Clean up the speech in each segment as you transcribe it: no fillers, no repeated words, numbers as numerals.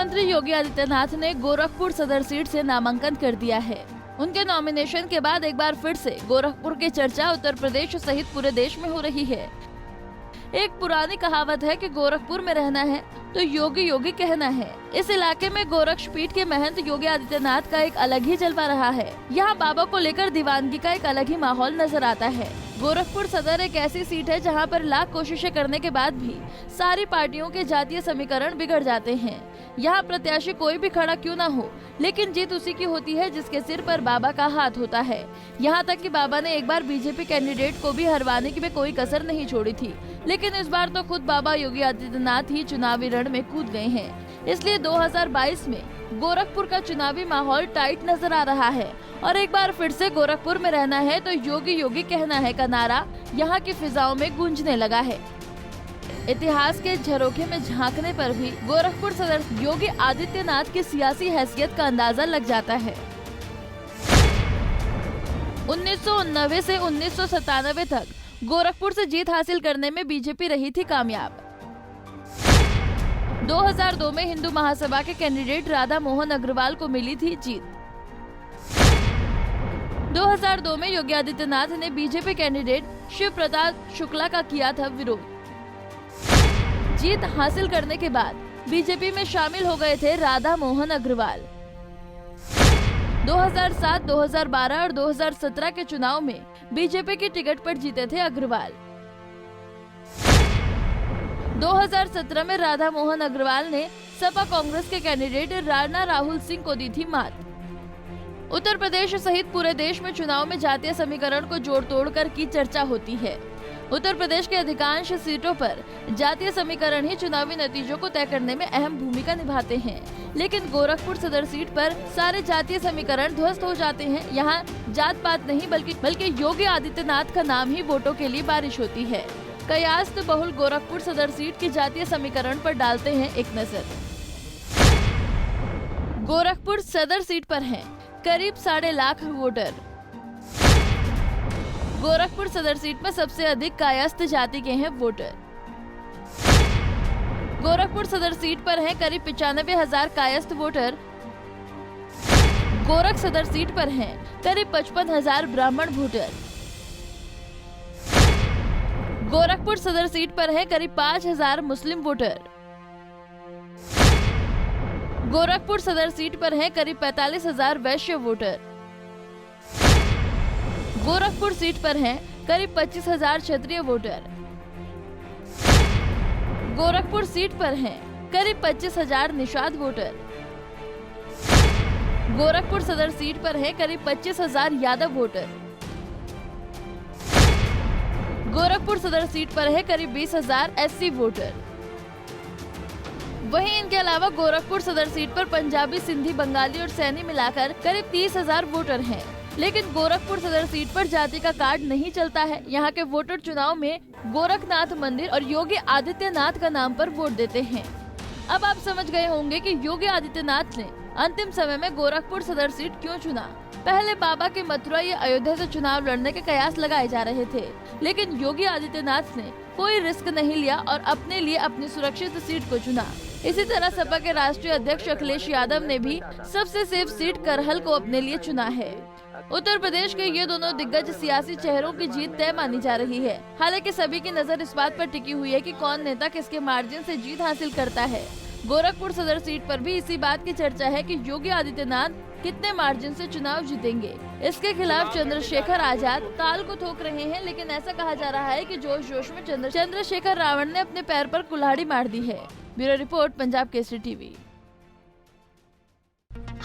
मुख्यमंत्री योगी आदित्यनाथ ने गोरखपुर सदर सीट से नामांकन कर दिया है। उनके नॉमिनेशन के बाद एक बार फिर से गोरखपुर की चर्चा उत्तर प्रदेश सहित पूरे देश में हो रही है। एक पुरानी कहावत है कि गोरखपुर में रहना है तो योगी योगी कहना है। इस इलाके में गोरक्षपीठ के महंत योगी आदित्यनाथ का एक अलग ही जलवा रहा है। यहाँ बाबा को लेकर दीवानगी का एक अलग ही माहौल नजर आता है। गोरखपुर सदर एक ऐसी सीट है जहाँ पर लाख कोशिशें करने के बाद भी सारी पार्टियों के जातीय समीकरण बिगड़ जाते हैं। यहाँ प्रत्याशी कोई भी खड़ा क्यों ना हो, लेकिन जीत उसी की होती है जिसके सिर पर बाबा का हाथ होता है। यहाँ तक कि बाबा ने एक बार बीजेपी कैंडिडेट को भी हरवाने की में कोई कसर नहीं छोड़ी थी, लेकिन इस बार तो खुद बाबा योगी आदित्यनाथ ही चुनावी रण में कूद गए हैं। इसलिए 2022 में गोरखपुर का चुनावी माहौल टाइट नजर आ रहा है और एक बार फिर से गोरखपुर में रहना है तो योगी योगी कहना है का नारा यहाँ की फिजाओं में गूंजने लगा है। इतिहास के झरोखे में झांकने पर भी गोरखपुर सदर योगी आदित्यनाथ की सियासी हैसियत का अंदाजा लग जाता है। 1989 से 1997 तक गोरखपुर से जीत हासिल करने में बीजेपी रही थी कामयाब। 2002 में हिंदू महासभा के कैंडिडेट राधा मोहन अग्रवाल को मिली थी जीत। 2002 में योगी आदित्यनाथ ने बीजेपी कैंडिडेट शिव प्रताप शुक्ला का किया था विरोध। जीत हासिल करने के बाद बीजेपी में शामिल हो गए थे राधा मोहन अग्रवाल। 2007, 2012 और 2017 के चुनाव में बीजेपी की टिकट पर जीते थे अग्रवाल। 2017 में राधा मोहन अग्रवाल ने सपा कांग्रेस के कैंडिडेट राणा राहुल सिंह को दी थी मात। उत्तर प्रदेश सहित पूरे देश में चुनाव में जातीय समीकरण को जोड़ तोड़ कर की चर्चा होती है। उत्तर प्रदेश के अधिकांश सीटों पर जातीय समीकरण ही चुनावी नतीजों को तय करने में अहम भूमिका निभाते हैं, लेकिन गोरखपुर सदर सीट पर सारे जातीय समीकरण ध्वस्त हो जाते हैं। यहाँ जात पात नहीं बल्कि योगी आदित्यनाथ का नाम ही वोटों के लिए बारिश होती है। कयास्त बहुल गोरखपुर सदर सीट के जातीय समीकरण पर डालते हैं एक नजर। गोरखपुर सदर सीट पर हैं करीब 1.5 लाख वोटर। गोरखपुर सदर सीट में सबसे अधिक कायस्थ जाति के हैं वोटर। गोरखपुर सदर सीट पर हैं करीब 95,000 कायस्थ वोटर। गोरख सदर सीट पर हैं करीब 55,000 ब्राह्मण वोटर। गोरखपुर सदर सीट पर हैं करीब 5,000 मुस्लिम वोटर। गोरखपुर सदर सीट पर हैं करीब 45,000 वैश्य वोटर। गोरखपुर सीट पर हैं करीब 25,000 क्षत्रिय वोटर। गोरखपुर सीट पर हैं करीब 25,000 निषाद वोटर। गोरखपुर सदर सीट पर हैं करीब 25,000 यादव वोटर। गोरखपुर सदर सीट पर है करीब 20,000 एससी वोटर। वहीं इनके अलावा गोरखपुर सदर सीट पर पंजाबी, सिंधी, बंगाली और सैनी मिलाकर करीब 30,000 वोटर हैं। लेकिन गोरखपुर सदर सीट पर जाति का कार्ड नहीं चलता है। यहाँ के वोटर चुनाव में गोरखनाथ मंदिर और योगी आदित्यनाथ का नाम पर वोट देते हैं। अब आप समझ गए होंगे कि योगी आदित्यनाथ ने अंतिम समय में गोरखपुर सदर सीट क्यों चुना। पहले बाबा के मथुरा या अयोध्या से चुनाव लड़ने के कयास लगाए जा रहे थे, लेकिन योगी आदित्यनाथ ने कोई रिस्क नहीं लिया और अपने लिए अपनी सुरक्षित सीट को चुना। इसी तरह सपा के राष्ट्रीय अध्यक्ष अखिलेश यादव ने भी सबसे सेफ सीट करहल को अपने लिए चुना है। उत्तर प्रदेश के ये दोनों दिग्गज सियासी चेहरों की जीत तय मानी जा रही है। हालांकि सभी की नजर इस बात पर टिकी हुई है कि कौन नेता किसके मार्जिन से जीत हासिल करता है। गोरखपुर सदर सीट पर भी इसी बात की चर्चा है कि योगी आदित्यनाथ कितने मार्जिन से चुनाव जीतेंगे। इसके खिलाफ चंद्रशेखर आजाद ताल को ठोक रहे हैं, लेकिन ऐसा कहा जा रहा है कि जोश जोश में चंद्रशेखर रावण ने अपने पैर पर कुल्हाड़ी मार दी है। Bureau report, Punjab Kesari TV.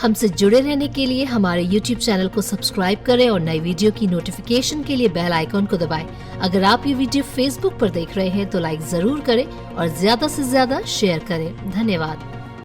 हमसे जुड़े रहने के लिए हमारे YouTube चैनल को सब्सक्राइब करें और नई वीडियो की नोटिफिकेशन के लिए बेल आइकॉन को दबाएं। अगर आप ये वीडियो Facebook पर देख रहे हैं तो लाइक जरूर करें और ज्यादा से ज्यादा शेयर करें। धन्यवाद।